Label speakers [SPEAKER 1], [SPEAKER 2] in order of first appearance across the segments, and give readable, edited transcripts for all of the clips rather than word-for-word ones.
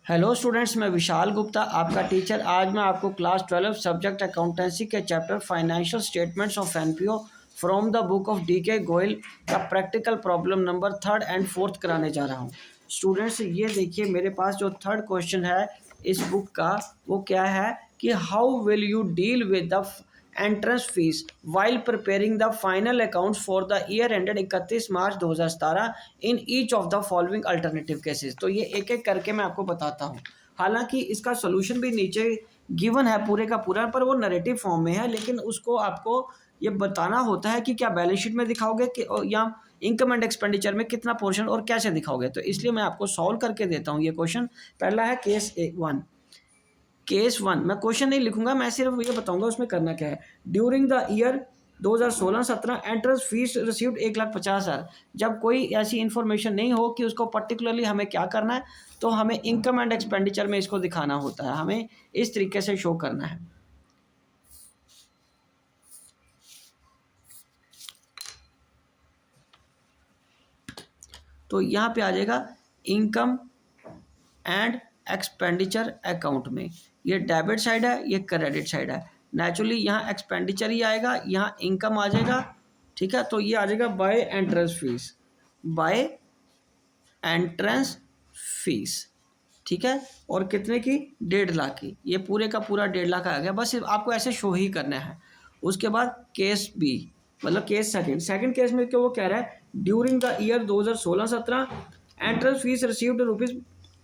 [SPEAKER 1] Hello students, मैं विशाल गुप्ता आपका teacher. आज मैं आपको क्लास 12 सब्जेक्ट अकाउंटेंसी के chapter financial statements of NPO from the book of DK Goyal का practical problem number 3rd and 4th कराने जा रहा हूं। स्टूडेंट्स, ये देखिए मेरे पास जो 3rd क्वेश्चन है इस बुक का, वो क्या है कि how will you deal with the entrance fees while preparing the final accounts for the year ended 31 March 2017 in each of the following alternative cases. तो ये एक एक करके मैं आपको बताता हूँ। हालांकि इसका सोल्यूशन भी नीचे गिवन है पूरे का पूरा, पर वो नरेटिव फॉर्म में है, लेकिन उसको आपको ये बताना होता है कि क्या बैलेंस शीट में दिखाओगे कि या इनकम एंड एक्सपेंडिचर में कितना पोर्शन और कैसे दिखाओगे। तो इसलिए मैं आपको सॉल्व करके देता हूँ ये क्वेश्चन। पहला है केस वन। मैं क्वेश्चन नहीं लिखूंगा, मैं सिर्फ ये बताऊंगा उसमें करना क्या है। During the year 2016-17 entrance fees received 1,50,000। जब कोई ऐसी इन्फॉर्मेशन नहीं हो कि उसको पर्टिकुलरली हमें क्या करना है, तो हमें इनकम एंड एक्सपेंडिचर में इसको दिखाना होता है। हमें इस तरीके से शो करना है। तो यहाँ पे आ जाएगा इनकम एंड एक्सपेंडिचर अकाउंट में। ये डेबिट साइड है, ये क्रेडिट साइड है। नेचुरली यहाँ एक्सपेंडिचर ही आएगा, यहाँ इनकम आ जाएगा। ठीक है, तो ये आ जाएगा by entrance fees, by entrance fees. ठीक है, और कितने की? 1.5 लाख की। ये पूरे का पूरा 1.5 लाख आ गया। बस आपको ऐसे शो ही करना है। उसके बाद केस बी, मतलब केस सेकंड केस में क्या वो कह रहा है, during the year 2016-17 entrance fees received rupees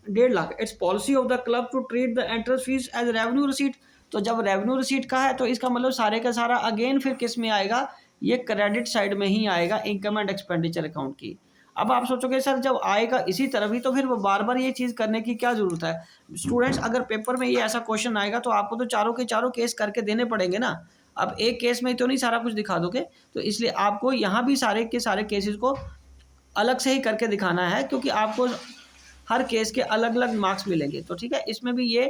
[SPEAKER 1] 1.5 lakh. Its policy of the club to treat the entrance fees as revenue receipt. तो जब रेवेन्यू रिसीट का है तो इसका मतलब सारे का सारा अगेन फिर किस में आएगा, ये क्रेडिट साइड में ही आएगा, इनकम एंड एक्सपेंडिचर अकाउंट की। अब आप सोचोगे सर जब आएगा इसी तरफ ही तो फिर वो बार बार ये चीज़ करने की क्या ज़रूरत है। स्टूडेंट्स, अगर पेपर में ये ऐसा क्वेश्चन आएगा तो आपको तो चारों के चारों केस करके देने पड़ेंगे ना। अब एक केस में तो नहीं सारा कुछ दिखा दोगे, तो इसलिए आपको यहाँ भी सारे के सारे केसेस को अलग से ही करके दिखाना है, क्योंकि आपको हर केस के अलग अलग मार्क्स मिलेंगे। तो ठीक है, इसमें भी ये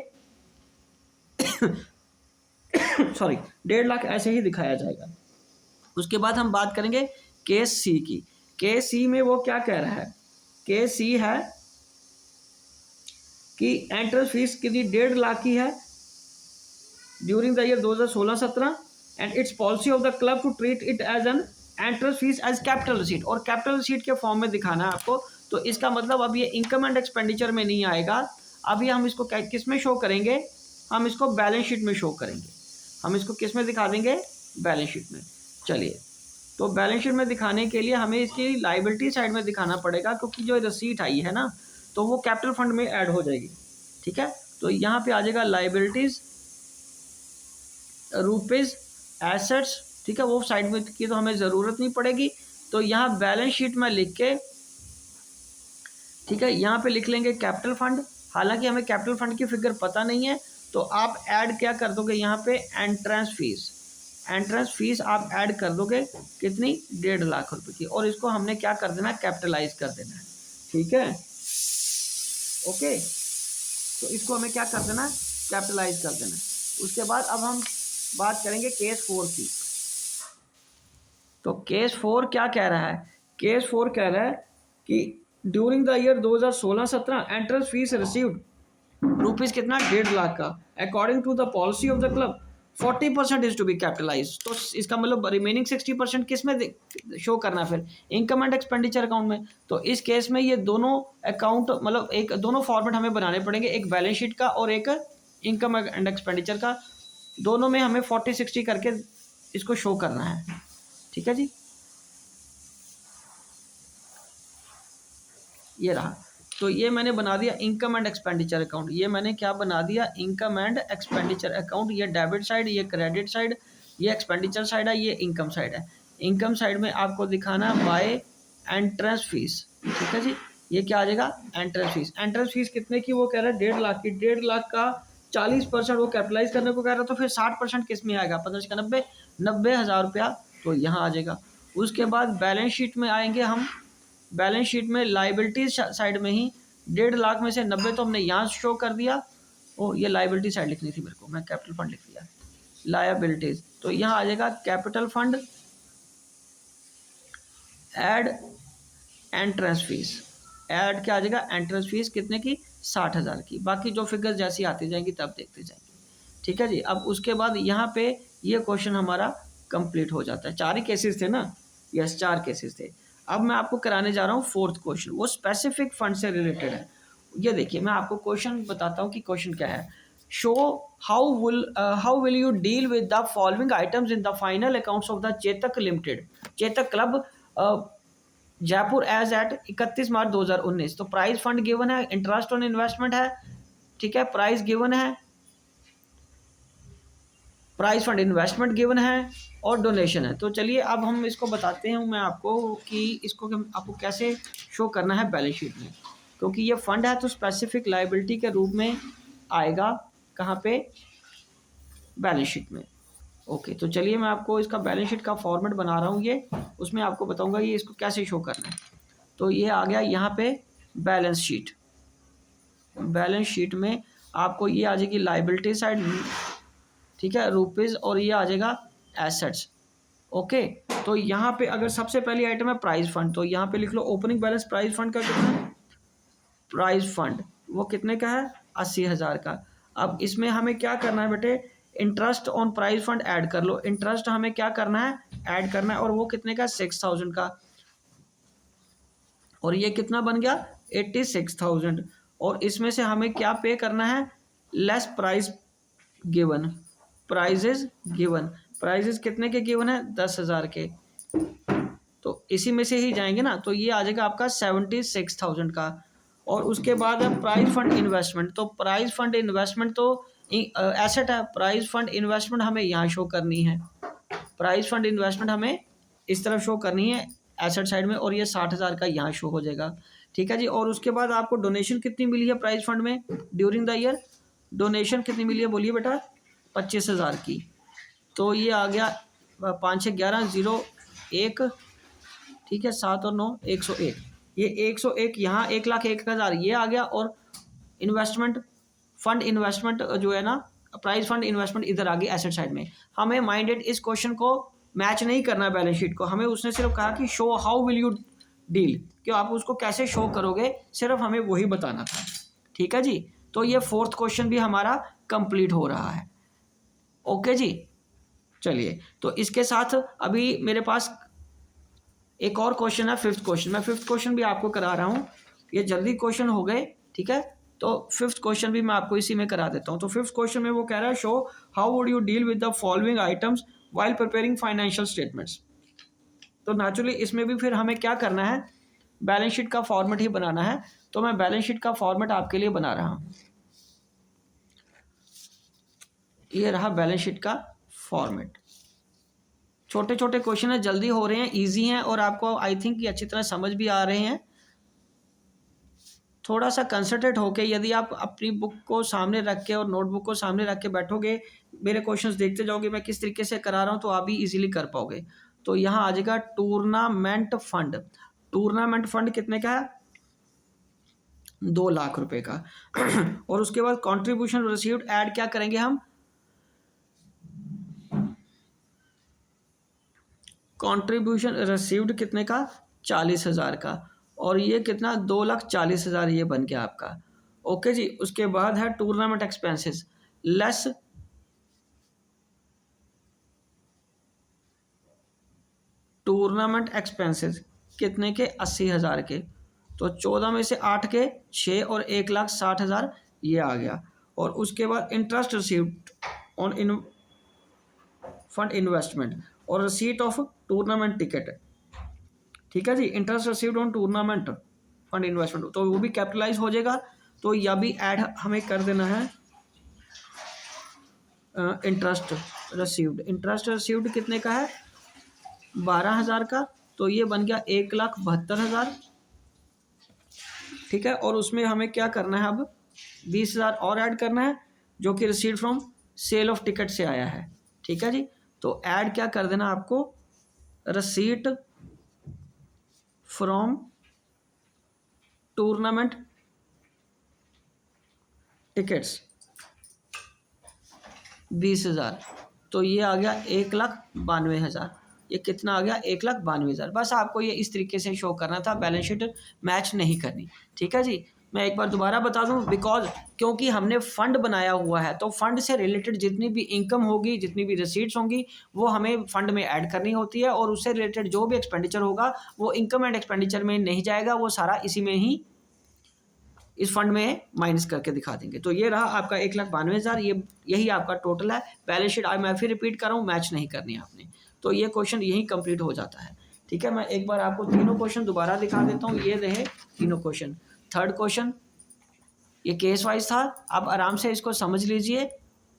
[SPEAKER 1] सॉरी 1.5 लाख ऐसे ही दिखाया जाएगा। उसके बाद हम बात करेंगे केस सी की। केस सी में वो क्या कह रहा है, केस सी है कि एंट्रेंस फीस कितनी 1.5 लाख की है during the year 2016-17 and its policy of the club to treat it as an entrance fees as capital receipt, और कैपिटल रिसीट के फॉर्म में दिखाना है आपको। तो इसका मतलब अब ये इनकम एंड एक्सपेंडिचर में नहीं आएगा। अभी हम इसको किस में शो करेंगे, हम इसको बैलेंस शीट में शो करेंगे। हम इसको किस में दिखा देंगे, बैलेंस शीट में। चलिए, तो बैलेंस शीट में दिखाने के लिए हमें इसकी लायबिलिटी साइड में दिखाना पड़ेगा, क्योंकि जो रसीट आई है ना, तो वो कैपिटल फंड में ऐड हो जाएगी। ठीक है, तो यहाँ पे आ जाएगा लायबिलिटीज रुपीज एसेट्स। ठीक है, वो साइड में की तो हमें ज़रूरत नहीं पड़ेगी। तो यहाँ बैलेंस शीट में लिख के, ठीक है, यहाँ पे लिख लेंगे कैपिटल फंड। हालांकि हमें कैपिटल फंड की फिगर पता नहीं है, तो आप ऐड क्या कर दोगे यहाँ पे, एंट्रेंस फीस। एंट्रेंस फीस आप ऐड कर दोगे कितनी, 1.5 लाख रुपए की, और इसको हमने क्या कर देना है, कैपिटलाइज कर देना है। ठीक है, ओके, तो इसको हमें क्या कर देना है, कैपिटलाइज कर देना है। उसके बाद अब हम बात करेंगे केस 4 की। तो केस 4 क्या कह रहा है, केस 4 कह रहा है कि during the year 2016-17 entrance fees received rupees कितना, 1.5 लाख का। According to the policy of the club 40% is to be capitalize. तो इसका मतलब रिमेनिंग 60% किस में शो करना, फिर इनकम एंड एक्सपेंडिचर अकाउंट में। तो इस केस में ये दोनों अकाउंट, मतलब एक दोनों फॉर्मेट हमें बनाने पड़ेंगे, एक बैलेंस शीट का और एक इनकम एंड एक्सपेंडिचर का। दोनों में हमें 40-60 करके इसको शो करना है। ठीक है जी, ये रहा। तो ये मैंने बना दिया इनकम एंड एक्सपेंडिचर अकाउंट। ये मैंने क्या बना दिया, इनकम एंड एक्सपेंडिचर अकाउंट। ये डेबिट साइड, ये क्रेडिट साइड, ये एक्सपेंडिचर साइड है, ये इनकम साइड है। इनकम साइड में आपको दिखाना बाय एंट्रेंस फीस। ठीक है जी, ये क्या आ जाएगा, एंट्रेंस फीस। एंट्रेंस फीस कितने की, वो कह रहा है 1.5 लाख की। 1.5 लाख का 40% वो कैपिटलाइज करने को कह रहा है, तो फिर 60% किस में आएगा, 15 का 90,000 रुपया, तो यहाँ आ जाएगा। उसके बाद बैलेंस शीट में आएंगे हम। बैलेंस शीट में लाइबिलिटी साइड में ही 1.5 लाख में से 90 तो हमने यहाँ शो कर दिया। ओ, ये लाइबिलिटी साइड लिखनी थी मेरे को, मैं कैपिटल फंड लिख दिया, लायबिलिटीज। तो यहाँ आ जाएगा capital fund add entrance fees. Add क्या आ जाएगा, एंट्रेंस फीस कितने की, 60,000 की। बाकी जो फिगर जैसी आती जाएंगी तब देखते जाएंगे। ठीक है जी। अब उसके बाद यहाँ पे ये क्वेश्चन हमारा कंप्लीट हो जाता है। 4 ही केसेस थे ना, यस 4 केसेस थे। अब मैं आपको कराने जा रहा हूँ फोर्थ क्वेश्चन, वो स्पेसिफिक फंड से रिलेटेड है। ये देखिए मैं आपको क्वेश्चन बताता हूँ कि क्वेश्चन क्या है। Show how will you deal with the following items in the final accounts of the Chetak limited, Chetak club Jaipur as at 31 March 2019। तो प्राइज फंड गिवन है, इंटरेस्ट ऑन इन्वेस्टमेंट है, ठीक है, प्राइस गिवन है, प्राइस फंड इन्वेस्टमेंट गिवन है और donation है। तो चलिए अब हम इसको बताते हैं मैं आपको कि इसको आपको कैसे शो करना है बैलेंस शीट में, क्योंकि ये फंड है तो स्पेसिफिक लायबिलिटी के रूप में आएगा कहाँ पे, बैलेंस शीट में। ओके, तो चलिए मैं आपको इसका बैलेंस शीट का फॉर्मेट बना रहा हूँ ये, उसमें आपको बताऊंगा ये इसको कैसे शो करना है। तो ये आ गया यहाँ पे बैलेंस शीट। बैलेंस शीट में आपको ये आ जाएगी लायबिलिटी साइड, ठीक है, रुपीज़, और ये आ जाएगा एसेट्स। ओके, तो यहाँ पे अगर सबसे पहली आइटम है प्राइज फंड, तो यहाँ पे लिख लो ओपनिंग बैलेंस प्राइज फंड का कितना है, प्राइज फंड वो कितने का है, 80,000 का। अब इसमें हमें क्या करना है बेटे, interest on prize fund add कर लो। इंटरेस्ट हमें क्या करना है, ऐड करना है, और वो कितने का, 6,000 का। और ये कितना बन गया, 86,000। और इसमें से हमें क्या पे करना है, less price given, prizes given, prizes कितने के गिवन है, 10,000 के। तो इसी में से ही जाएंगे ना, तो ये आ जाएगा आपका 76,000 का। और उसके बाद है प्राइज फंड इन्वेस्टमेंट। तो प्राइज फंड इन्वेस्टमेंट तो एसेट है, प्राइज फंड इन्वेस्टमेंट हमें यहाँ शो करनी है। प्राइज फंड इन्वेस्टमेंट हमें इस तरफ शो करनी है एसेट साइड में, और ये 60,000 का यहाँ शो हो जाएगा। ठीक है जी। और उसके बाद आपको डोनेशन कितनी मिली है प्राइज फंड में ड्यूरिंग द ईयर, डोनेशन कितनी मिली है बोलिए बेटा, 25,000 की। तो ये आ गया 5 6 11 0 1, ठीक है, 7 और 9 101। ये 101 यहाँ 1,01,000 ये आ गया। और इन्वेस्टमेंट फंड इन्वेस्टमेंट जो है ना, प्राइज फंड इन्वेस्टमेंट इधर आ गई एसेट साइड में। हमें माइंडेड इस क्वेश्चन को मैच नहीं करना बैलेंस शीट को, हमें उसने सिर्फ कहा कि show how will you deal, कि आप उसको कैसे शो करोगे, सिर्फ हमें वही बताना था। ठीक है जी। तो ये फोर्थ क्वेश्चन भी हमारा कंप्लीट हो रहा है। ओके जी। चलिए, तो इसके साथ अभी मेरे पास एक और क्वेश्चन है, फिफ्थ क्वेश्चन। मैं फिफ्थ क्वेश्चन भी आपको करा रहा हूँ, ये जल्दी क्वेश्चन हो गए, ठीक है। तो फिफ्थ क्वेश्चन भी मैं आपको इसी में करा देता हूँ। तो फिफ्थ क्वेश्चन में वो कह रहा है show how would you deal with the following items while preparing financial statements. तो नेचुरली इसमें भी फिर हमें क्या करना है, बैलेंस शीट का फॉर्मेट ही बनाना है। तो मैं बैलेंस शीट का फॉर्मेट आपके लिए बना रहा हूँ। ये रहा बैलेंस शीट का फॉर्मेट। छोटे छोटे क्वेश्चन है, जल्दी हो रहे हैं, इजी हैं, और आपको आई थिंक ये अच्छी तरह समझ भी आ रहे हैं। थोड़ा सा कंसंट्रेट होके यदि आप अपनी बुक को सामने रख के और नोटबुक को सामने रख के बैठोगे, मेरे क्वेश्चंस देखते जाओगे मैं किस तरीके से करा रहा हूँ, तो आप भी इजीली कर पाओगे। तो यहाँ आ जाएगा टूर्नामेंट फंड। टूर्नामेंट फंड कितने का है, 2 लाख रुपए का। और उसके बाद कॉन्ट्रीब्यूशन रिसीव्ड ऐड क्या करेंगे हम, कॉन्ट्रीब्यूशन रिसीव्ड कितने का, 40,000 का। और ये कितना, 2,40,000 ये बन गया आपका। ओके जी। उसके बाद है tournament expenses less tournament expenses कितने के, 80,000 के। तो 14 में से 8 के 6 और 1,60,000 ये आ गया। और उसके बाद interest received on in fund investment और रिसीट ऑफ टूर्नामेंट टिकट। ठीक है जी। Interest received on tournament fund investment, तो वो भी कैपिटलाइज हो जाएगा। तो यह भी ऐड हमें कर देना है। इंटरेस्ट रिसीव्ड, इंटरेस्ट रिसीव्ड कितने का है, 12,000 का। तो ये बन गया 1,72,000। ठीक है। और उसमें हमें क्या करना है, अब 20,000 और ऐड करना है, जो कि receipt from sale of ticket से आया है। ठीक है जी। तो ऐड क्या कर देना आपको, रिसीट फ्रॉम टूर्नामेंट टिकट्स 20,000। तो ये आ गया 1,92,000। ये कितना आ गया, 1,92,000। बस आपको ये इस तरीके से शो करना था, बैलेंस शीट मैच नहीं करनी। ठीक है जी। मैं एक बार दोबारा बता दूं, बिकॉज क्योंकि हमने फंड बनाया हुआ है तो फंड से रिलेटेड जितनी भी इनकम होगी, जितनी भी रिसीट्स होंगी, वो हमें फंड में ऐड करनी होती है, और उससे रिलेटेड जो भी एक्सपेंडिचर होगा वो इनकम एंड एक्सपेंडिचर में नहीं जाएगा, वो सारा इसी में ही, इस फंड में माइनस करके दिखा देंगे। तो ये रहा आपका 1,92,000, यही आपका टोटल है। बैलेंस शीट आज मैं फिर रिपीट कर रहा हूँ, मैच नहीं करनी आपने। तो ये क्वेश्चन यही कंप्लीट हो जाता है। ठीक है, मैं एक बार आपको तीनों क्वेश्चन दोबारा दिखा देता हूँ। ये रहे तीनों क्वेश्चन। थर्ड क्वेश्चन ये केस वाइज था, आप आराम से इसको समझ लीजिए,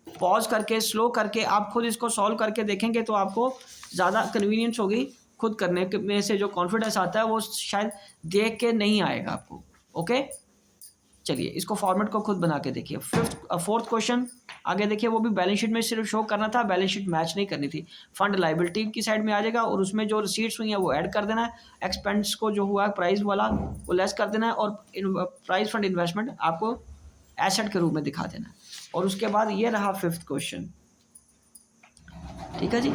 [SPEAKER 1] पॉज करके स्लो करके आप खुद इसको सॉल्व करके देखेंगे तो आपको ज़्यादा कन्वीनियंस होगी। खुद करने में से जो कॉन्फिडेंस आता है वो शायद देख के नहीं आएगा आपको। ओके, चलिए इसको फॉर्मेट को खुद बना के देखिए। फोर्थ क्वेश्चन आगे देखिए, वो भी बैलेंस शीट में सिर्फ शो करना था, बैलेंस शीट मैच नहीं करनी थी। फंड लाइबिलिटी की साइड में आ जाएगा और उसमें जो रिसीट्स हुई हैं वो ऐड कर देना है, एक्सपेंस को जो हुआ प्राइस वाला वो लेस कर देना है, और प्राइस फंड इन्वेस्टमेंट आपको एसेट के रूप में दिखा देना है। और उसके बाद ये रहा फिफ्थ क्वेश्चन। ठीक है जी,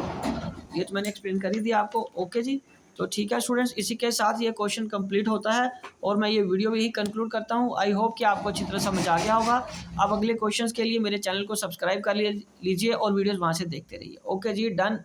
[SPEAKER 1] ये तो मैंने एक्सप्लेन कर ही दिया आपको। ओके जी, तो ठीक है स्टूडेंट्स, इसी के साथ ये क्वेश्चन कंप्लीट होता है और मैं ये वीडियो भी कंक्लूड करता हूँ। आई होप कि आपको अच्छी तरह समझ आ गया होगा। आप अगले क्वेश्चंस के लिए मेरे चैनल को सब्सक्राइब कर लीजिए और वीडियोस वहाँ से देखते रहिए। ओके जी, डन।